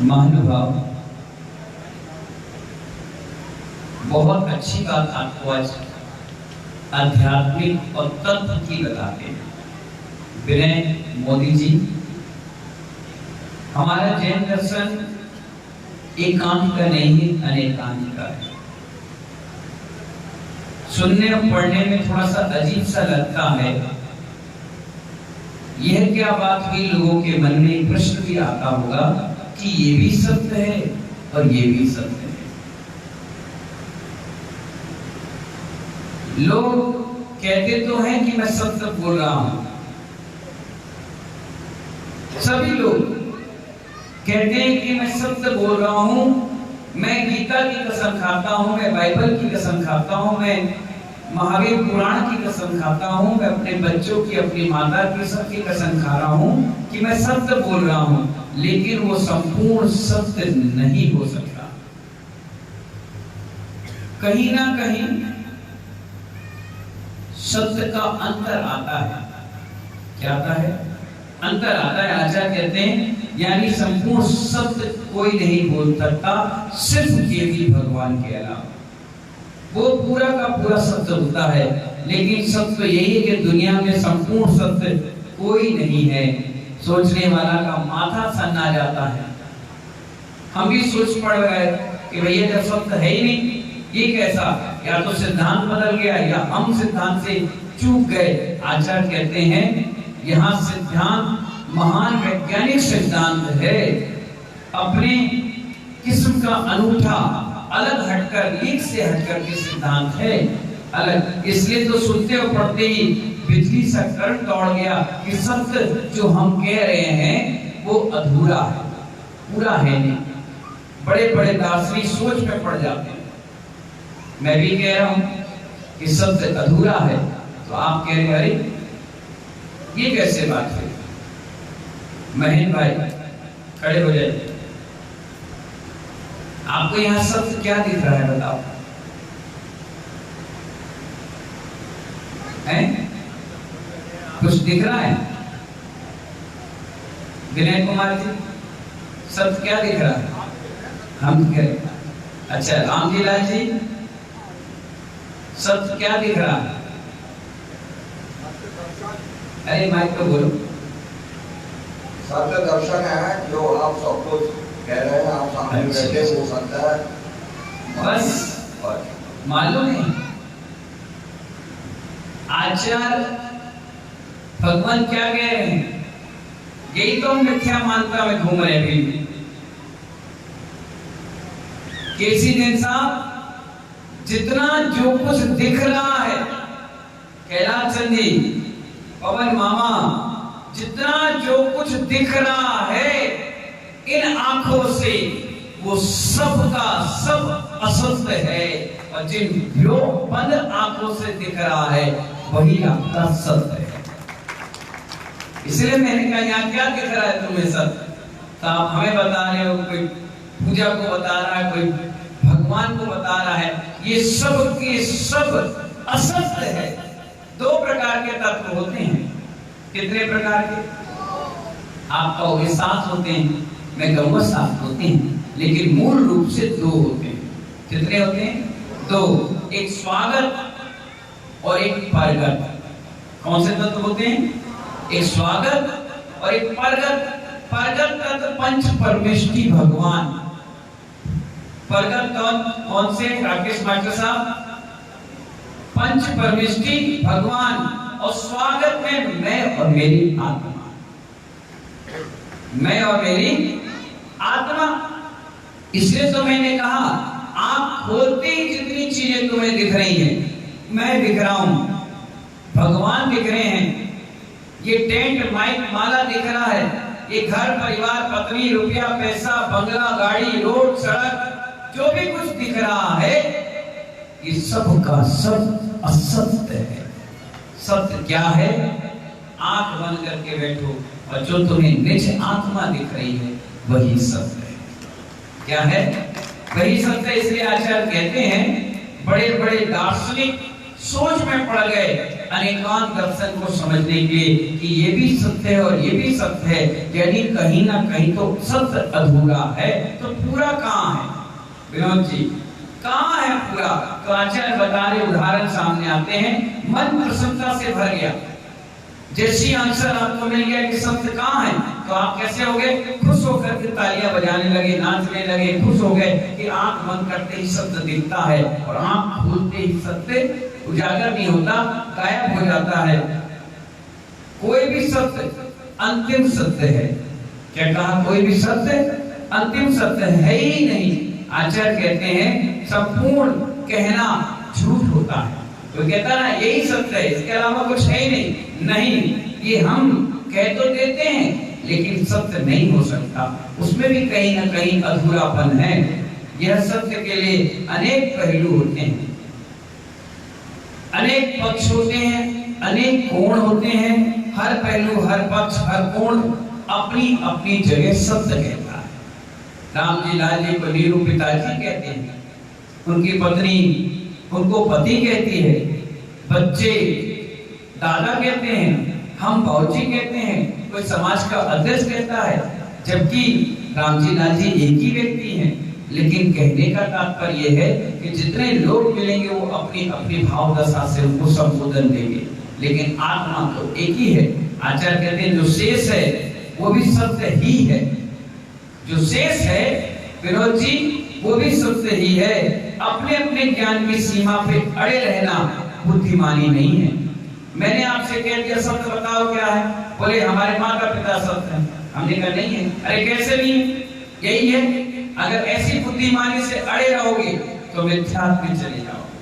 महानुभाव, बहुत अच्छी बात आपको आज आध्यात्मिक और तत्व की बताते हैं। विनय मोदी जी, हमारा जैन दर्शन एकांत का नहीं है, अनेकांत का है। सुनने और पढ़ने में थोड़ा सा अजीब सा लगता है, यह क्या बात हुई। लोगों के मन में प्रश्न भी आता होगा कि ये भी सत्य है और ये भी सत्य है। लोग कहते तो हैं कि मैं सत्य बोल रहा हूं, सभी लोग कहते हैं कि मैं सत्य बोल रहा हूं, मैं गीता की कसम खाता हूं, मैं बाइबल की कसम खाता हूं, मैं महावीर पुराण की कसम खाता हूं, मैं अपने बच्चों की, अपनी माता की, सबकी कसम खा रहा हूं कि मैं सत्य बोल रहा हूं, लेकिन वो संपूर्ण सत्य नहीं हो सकता। कहीं ना कहीं सत्य का अंतर आता है। क्या आता है? अंतर आता है। आचार्य कहते हैं यानी संपूर्ण सत्य कोई नहीं बोल सकता, सिर्फ केवल भगवान के अलावा। वो पूरा का पूरा सत्य होता है, लेकिन सत्य यही है कि दुनिया में संपूर्ण सत्य कोई नहीं है। सोचने वाला का माथा सन्ना जाता है। हम भी सोच पड़ गए कि भैया जब सत्य है ही नहीं, ये कैसा, या तो सिद्धांत बदल गया या हम सिद्धांत से चूक गए। आचार्य कहते हैं यहाँ सिद्धांत महान वैज्ञानिक सिद्धांत है, अपने किस्म का अनूठा, अलग हटकर, लीक से हटकर के सिद्धांत है, अलग। इसलिए तो सुनते और पढ़ते ही बिजली सा करंट दौड़ गया कि सत्य जो हम कह रहे हैं वो अधूरा है, पूरा है नहीं। बड़े बड़े दार्शनिक सोच में पड़ जाते हैं। मैं भी कह रहा हूं कि सत्य अधूरा है, तो आप कह रहे हैं अरे ये कैसे बात है। महेंद्र भाई खड़े हो जाइए। आपको यहां सत्य क्या दिख रहा है बताओ? हैं? कुछ दिख रहा है? विनय कुमार जी, सत्य क्या दिख रहा है? हम कह अच्छा, रामजी लाल जी, सत्य क्या दिख रहा है? अरे माइक पे बोलो। सत्य दर्शन है जो आप सब कुछ कह रहे हैं, आप सामने बैठे हो सकता है, बस मालूम नहीं। आचार्य भगवान क्या कह रहे हैं? यही तो मिथ्या मानता में घूम रहे हैं। केसी दिन साहब, जितना जो कुछ दिख रहा है, कैलाश चंद जी, पवन मामा, जितना जो कुछ दिख रहा है इन आंखों से, वो सब का सब असत्य है, और जिन जो बंद आंखों से दिख रहा है वही आपका सत्य है। इसलिए मैंने कहा यहाँ क्या दिख रहा है तुम्हें सत्य? तो आप हमें बता रहे हो, कोई पूजा को बता रहा है, कोई भगवान को बता रहा है, ये सब के सब असत्य है। दो प्रकार के तत्व होते हैं। कितने प्रकार के? आप कहोगे 7 होते हैं, मैं कहूँगा 7 होते हैं, लेकिन मूल रूप से 2 होते हैं। कितने होते हैं? 2। एक स्वागत और एक परगत। कौन से तत्व होते हैं? एक स्वागत और एक परगत। परगत तत्व पंच परमेष्टि भगवान। परगत कौन से? राकेश मास्टर साहब, पंच परमेष्टि भगवान। और स्वागत में मैं और मेरी आत्मा, मैं और मेरी आत्मा। इसलिए तो मैंने कहा आप खोलते ही जितनी चीजें तुम्हें दिख रही हैं, मैं दिख रहा हूं, भगवान दिख रहे हैं, ये टेंट माइक माला दिख रहा है, ये घर परिवार पत्नी रुपया पैसा बंगला गाड़ी रोड सड़क जो भी कुछ दिख रहा है, ये सब का सब असत्य है। सत्य क्या है? आंख बंद करके बैठो और जो तुम्हें निज आत्मा दिख रही है वही सत्य है। क्या है? वही सत्य है। इसलिए आचार्य कहते हैं, बड़े बड़े दार्शनिक सोच में पड़ गए अनेकांत दर्शन को समझने के लिए कि ये भी सत्य है और ये भी सत्य है, यानी कहीं ना कहीं तो सत्य अधूरा है, तो पूरा कहाँ है? विनोद जी, कहाँ है पूरा? तो आचार्य बता रहे, उदाहरण सामने आते हैं। मन प्रसन्नता से भर गया, जैसी आंसर आपको मिल गया कि सत्य कहाँ है, तो आप कैसे हो गए? खुश होकर के तालियां बजाने लगे, नाचने लगे, खुश हो गए कि आंख बंद करते ही सत्य दिखता है और आंख खोलते ही सत्य उजागर नहीं होता, गायब हो जाता है। कोई भी सत्य अंतिम सत्य है। क्या कहा? कोई भी सत्य अंतिम सत्य है ही नहीं। आचार्य कहते हैं संपूर्ण कहना झूठ होता है। तो कहता ना यही सत्य है, इसके अलावा कुछ है ही नहीं। नहीं, ये हम कह तो देते हैं लेकिन सत्य नहीं हो सकता, उसमें भी कहीं ना कहीं अधूरापन है। यह सत्य के लिए अनेक पहलू होते हैं, अनेक पक्ष होते हैं, अनेक कोण होते हैं। हर पहलू, हर पक्ष, हर कोण अपनी अपनी जगह सत्य कहता है। राम जी लाल जी को नीरू पिताजी कहते हैं, उनकी पत्नी उनको पति कहती है, बच्चे दादा कहते हैं, हम बाबूजी कहते हैं, कोई समाज का अध्यक्ष कहता है, जबकि राम जी लाल जी एक ही व्यक्ति हैं। लेकिन कहने का तात्पर्य है कि जितने लोग मिलेंगे वो अपनी अपनी भाव दशा से उनको संबोधन देंगे, लेकिन आत्मा तो एक ही है। आचार्य कहते हैं जो शेष है वो भी सत्य ही है। जो शेष है विनोद जी, वो भी सत्य ही है। अपने अपने ज्ञान की सीमा पे अड़े रहना बुद्धिमानी नहीं है। मैंने आपसे कह दिया सत्य बताओ क्या है, बोले हमारे माता पिता सत्य है। हमने कहा नहीं है। अरे कैसे नहीं? यही है। अगर ऐसी बुद्धिमानी से अड़े रहोगे तो मिथ्यात्व में चले जाओगे।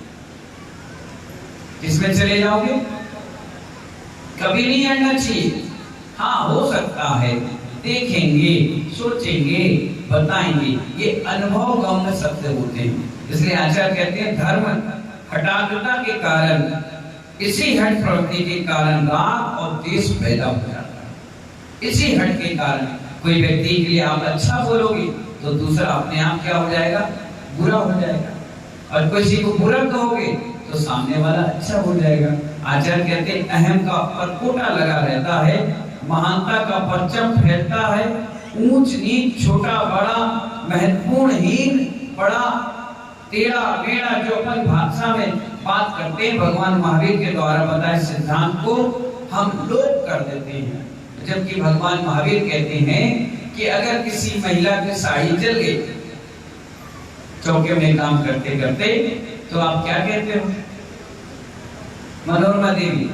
किसमें चले जाओगे? कभी नहीं अड़ना चाहिए। हाँ, हो सकता है, देखेंगे, सोचेंगे, बताएंगे, ये अनुभव गम्य सत्य होते हैं। इसलिए आचार्य कहते हैं धर्म हठात्मता के कारण, इसी हठ प्रवृत्ति के कारण राग और द्वेष पैदा हो जाता है। इसी हठ के कारण कोई व्यक्ति के लिए आप अच्छा बोलोगे तो दूसरा अपने आप क्या हो जाएगा? बुरा हो जाएगा। और किसी को बुरा कहोगे तो सामने वाला अच्छा हो जाएगा। आचार्य कहते हैं अहम का परकोटा लगा रहता है, महानता का परचम फैलता है, ऊंच नीच, छोटा बड़ा, महत्वपूर्ण हीन, बड़ा टेढ़ा मेढ़ा, जो अपन भाषा में बात करते हैं, भगवान महावीर के द्वारा बताए सिद्धांत को हम लोग कर देते हैं। जबकि भगवान महावीर कहते हैं कि अगर किसी महिला की साड़ी जल गई चौके में काम करते करते, तो आप क्या कहते हो? मनोरमा देवी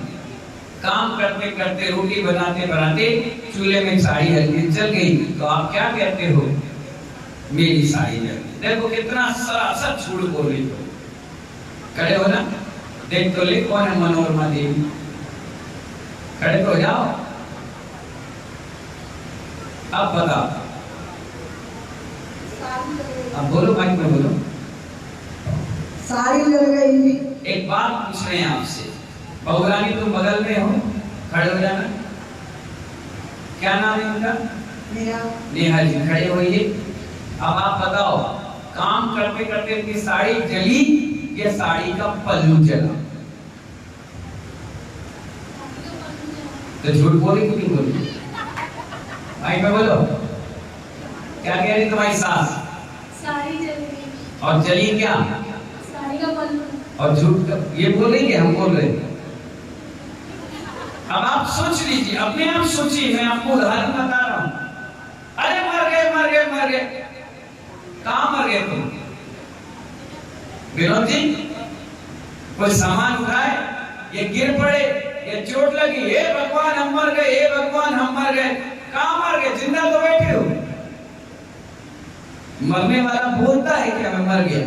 काम करते करते, रोटी बनाते बनाते चूल्हे में साड़ी हल्की जल गई, तो आप क्या कहते हो? मेरी साड़ी जल गई। देखो कितना सरासर झूठ बोल रही हो। खड़े हो ना, देख तो ले कौन है मनोरमा देवी। खड़े तो हो जाओ। अब बताओ, अब बोलो, माइक में बोलो। साड़ी जल गई। एक बात पूछ रहे हैं आपसे, बहुरानी तुम बगल में हो, खड़े हो जाना। क्या नाम है उनका? नेहा जी, खड़े होइए। अब आप बताओ, काम करते करते उनकी साड़ी जली या साड़ी का पल्लू जला? तो झूठ बोली क्यों नहीं बोली? भाई में बोलो, क्या कह रही तुम्हारी सास? साड़ी जल गई। और जली क्या? साड़ी का पल्लू। और झूठ ये बोलेंगे, हम बोल रहे हैं। अब आप सोच लीजिए, अपने आप सोचिए, मैं आपको उदाहरण बता रहा हूं। अरे मर गए मर गए मर गए, कहां मर गए तुम? विनोद जी, कोई सामान उठाए, ये गिर पड़े, ये चोट लगी, हे भगवान हम मर गए, हे भगवान हम मर गए। कहां मर गए? जिंदा तो बैठे हो। मरने वाला बोलता है कि मैं मर गया,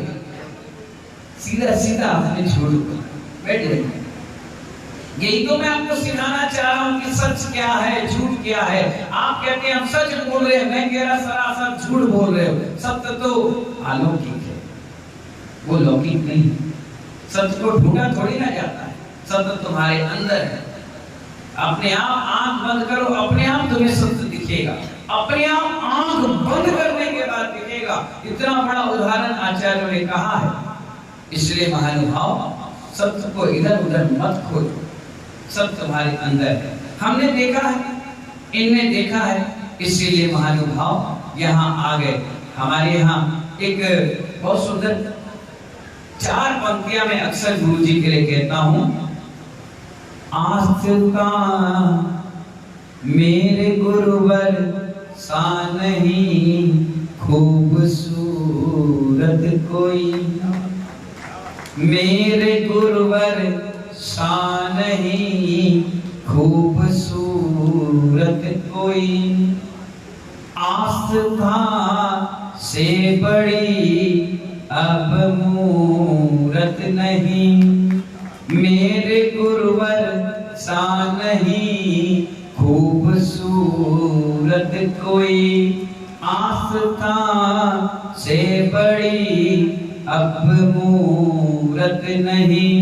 सीधा सीधा अपने झूठ बैठ गए। यही तो मैं आपको सिखाना चाह रहा हूं कि सच क्या है, झूठ क्या है। आप कहते हैं हम सच बोल रहे हैं, मैं कह रहा सरासर झूठ बोल रहे हो। सत्य तो अलौकिक है, वो लौकिक नहीं। सत्य को ढूंढा थोड़ी ना जाता है, सत्य तुम्हारे अंदर है। अपने आप आंख बंद करो, अपने आप तुम्हें सत्य दिखेगा। अपने आप आंख बंद करने के बाद दिखेगा। इतना बड़ा उदाहरण आचार्य ने कहा है। इसलिए महानुभाव, सत्य को इधर उधर मत खोजो, सब तुम्हारे अंदर है। हमने देखा है, इनने देखा है, इसीलिए महानुभाव यहाँ आ गए। हमारे यहाँ एक बहुत सुंदर 4 पंक्तियां मैं अक्सर गुरु जी के लिए कहता हूं। आस्था मेरे गुरुवर सा नहीं, खूबसूरत कोई मेरे गुरुवर सा नहीं, खूबसूरत कोई आस्था से बड़ी अब मूरत नहीं, मेरे गुरुवर सा नहीं, खूबसूरत कोई आस्था से बड़ी अब मूरत नहीं।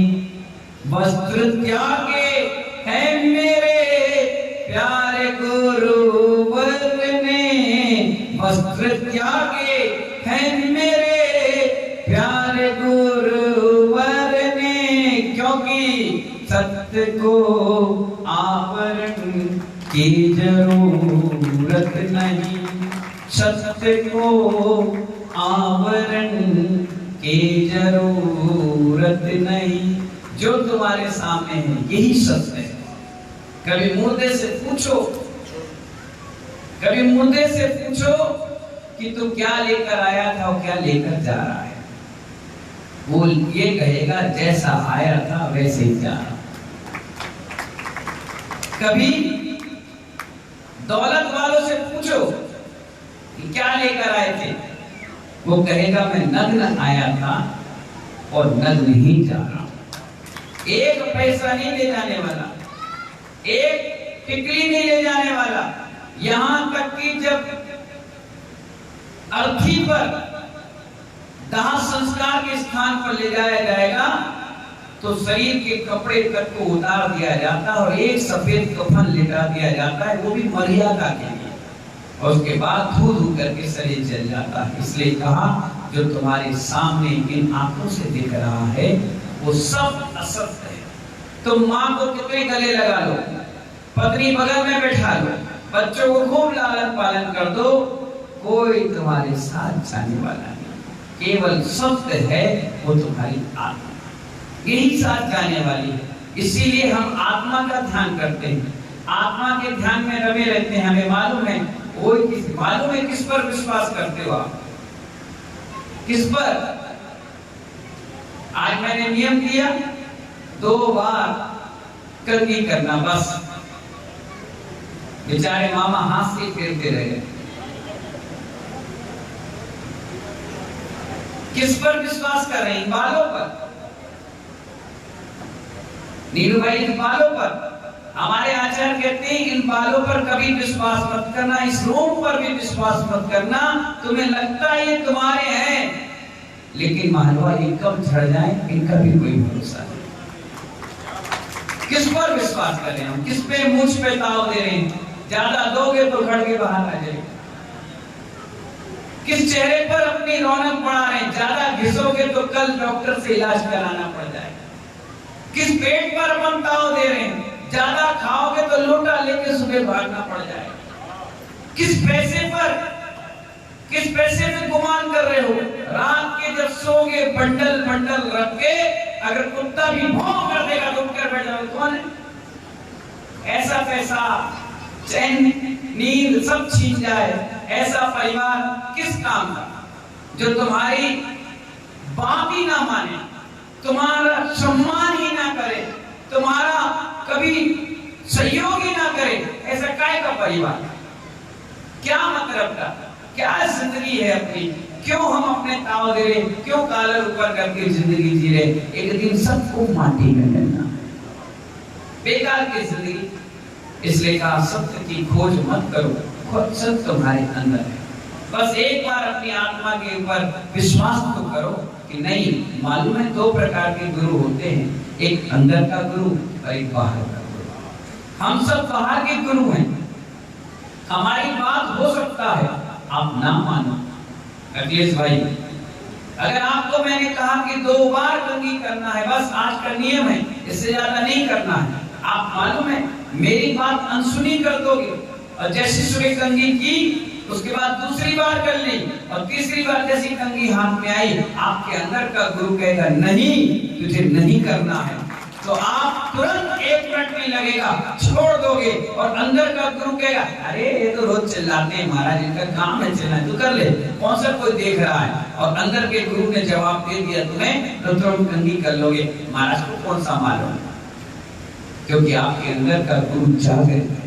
वस्त्र त्यागे है मेरे प्यारे गुरुवर ने, वस्त्र त्यागे है मेरे प्यारे गुरुवर ने, क्योंकि सत्य को आवरण की जरूरत नहीं, सत्य को आवरण की जरूरत नहीं। जो तुम्हारे सामने है यही सत्य है। कभी मुर्दे से पूछो, कभी मुर्दे से पूछो कि तू क्या लेकर आया था और क्या लेकर जा रहा है, वो ये कहेगा जैसा आया था वैसे ही जा रहा। कभी दौलत वालों से पूछो कि क्या लेकर आए थे, वो कहेगा मैं नग्न आया था और नग्न ही जा रहा हूं। एक पैसा नहीं ले जाने वाला, एक टिकली नहीं ले जाने वाला। यहां तक कि जब अर्थी पर दाह संस्कार के स्थान पर ले जाया जाएगा तो शरीर के कपड़े तक को उतार दिया जाता है और एक सफेद कफन लेटा दिया जाता है, वो भी मर्यादा के लिए, और उसके बाद धू धू करके शरीर जल जाता है। इसलिए कहा जो तुम्हारे सामने इन आंखों से दिख रहा है वो सब असत्य है। तुम माँ को कितने गले लगा लो, पत्नी बगल में बैठा लो, बच्चों को खूब लालन पालन कर दो, कोई तुम्हारे साथ जाने वाला नहीं। केवल सत्य है वो तुम्हारी आत्मा, यही साथ जाने वाली है। इसीलिए हम आत्मा का ध्यान करते हैं, आत्मा के ध्यान में रमे रहते हैं। हमें मालूम है किस पर विश्वास करते हो आप, किस पर। आज मैंने नियम दिया 2 बार कंघी करना, बस। बेचारे मामा हाथ से फेरते रह गए। किस पर विश्वास कर रहे हैं? बालों पर, नीरू भाई, इन बालों पर। हमारे आचार्य कहते हैं इन बालों पर कभी विश्वास मत करना, इस रोम पर भी विश्वास मत करना। तुम्हें लगता है ये तुम्हारे हैं, लेकिन मालवा ये कब झड़ जाए इनका भी कोई भरोसा नहीं। किस पर विश्वास कर रहे हैं हम, किस पे मुझ पे ताव दे रहे हैं? ज्यादा दोगे तो घर के बाहर आ जाएगा। किस चेहरे पर अपनी रौनक बढ़ा रहे हैं? ज्यादा घिसोगे तो कल डॉक्टर से इलाज कराना पड़ जाएगा। किस पेट पर अपन ताव दे रहे हैं? ज्यादा खाओगे तो लोटा लेके सुबह भागना पड़ जाएगा। किस पैसे में गुमान कर रहे हो? रात के जब सोगे बंडल बंडल रख के, अगर कुत्ता भी भौं कर देगा तो उठकर बैठ जाओगे। कौन है? ऐसा पैसा, चैन, नींद सब छीन जाए, ऐसा परिवार किस काम का? जो तुम्हारी बात ही ना माने, तुम्हारा सम्मान ही ना करे, तुम्हारा कभी सहयोग ही ना करे, ऐसा काय का परिवार? क्या मतलब का, क्या जिंदगी है अपनी? क्यों हम अपने ताव दे रहे, क्यों कालर ऊपर करके जिंदगी जी रहे? एक दिन सबको माटी में मिलना, बेकार की जिंदगी। इसलिए कहा सत्य की खोज मत करो, खुद सत्य तुम्हारे अंदर है। बस एक बार अपनी आत्मा के ऊपर विश्वास तो करो कि नहीं, मालूम है 2 प्रकार के गुरु होते हैं, एक अंदर का गुरु और एक बाहर का गुरु। हम सब बाहर के गुरु हैं, हमारी बात हो सकता है आप ना मानो। अखिलेश भाई, अगर आपको मैंने कहा कि 2 बार कंघी करना है, बस आज का नियम है, इससे ज्यादा नहीं करना है, आप मालूम है मेरी बात अनसुनी कर दोगे, और जैसी सुबह कंघी की उसके बाद दूसरी बार कर ली, और तीसरी बार जैसी कंघी हाथ में आई, आपके अंदर का गुरु कहेगा नहीं, तुझे नहीं करना है, तो आप तुरंत 1 मिनट नहीं लगेगा, छोड़ दोगे, और अंदर का गुरु कहेगा अरे ये तो रोज चिल्लाते हैं महाराज, इनका काम है चिल्लाना, तू कर ले, कौन सा कोई देख रहा है, और अंदर के गुरु ने जवाब दे दिया तुम्हें, तो तुम कंघी कर लोगे। महाराज को कौन सा मालूम, क्योंकि आपके अंदर का गुरु जागृत है।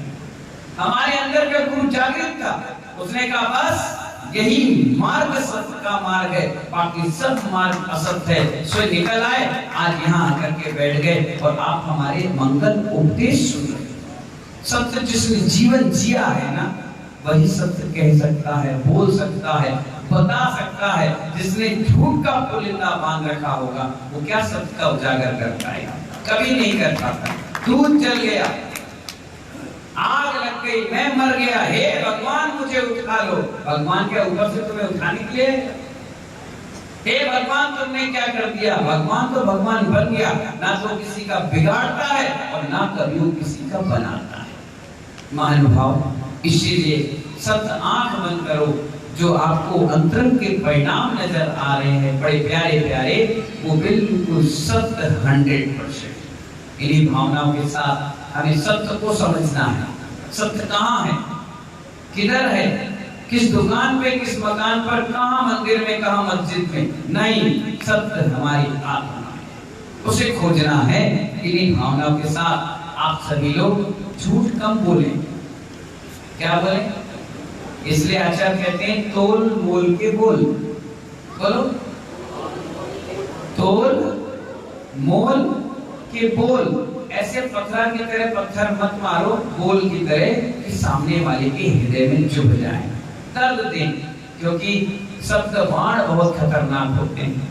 हमारे अंदर का गुरु जागृत था, उसने कहा बस यही मार्ग सत्य का मार्ग है, बाकी सब मार्ग असत्य है, सो निकल आए, आज यहाँ आकर के बैठ गए और आप हमारे मंगल उपदेश सुन रहे। सत्य जिसने जीवन जिया है ना, वही सत्य कह सकता है, बोल सकता है, बता सकता है। जिसने झूठ का पुलिंदा बांध रखा होगा वो क्या सत्य का उजागर कर पाएगा, कभी नहीं कर पाता। दूध जल गया, आग लग गई, मैं मर गया, हे भगवान मुझे उठा लो, भगवान के ऊपर से तुम्हें उठाने के लिए, हे भगवान तुमने क्या कर दिया, भगवान तो भगवान बन गया, ना तो किसी का बिगाड़ता है और ना कभी वो किसी का बनाता है। महानुभाव, इसीलिए सत्य आंख बंद करो, जो आपको अंतरंग के परिणाम नजर आ रहे हैं बड़े प्यारे प्यारे, वो बिल्कुल सत्य 100%। इन्हीं भावनाओं के साथ हमें सत्य को समझना है। सत्य कहाँ है, किधर है, किस दुकान पे, किस मकान पर, कहाँ मंदिर में, कहाँ मस्जिद में, नहीं, सत्य हमारी आत्मा है, उसे खोजना है। इन्हीं भावनाओं के साथ आप सभी लोग झूठ कम बोले। क्या बोले? इसलिए आचार्य कहते हैं तोल मोल के बोल। बोलो, तोल मोल के बोल। ऐसे पत्थर की तरह पत्थर मत मारो, बोल की तरह कि सामने वाले के हृदय में चुभ जाए, दर्द दे, क्योंकि शब्द बाण बहुत खतरनाक होते हैं।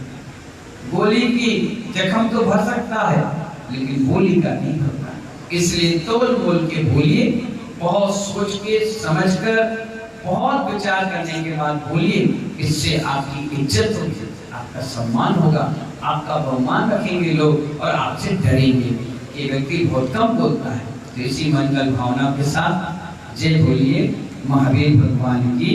गोली की जख्म तो भर सकता है लेकिन बोली का नहीं भरता, इसलिए तोल मोल के बोलिए, बहुत सोच के समझ कर, बहुत विचार करने के बाद बोलिए। इससे आपकी इज्जत होगी, आपका सम्मान होगा, आपका बहुमान रखेंगे लोग और आपसे डरेंगे। ये व्यक्ति बहुत कम बोलता है। तो इसी मंगल भावना के साथ जय बोलिए महावीर भगवान की।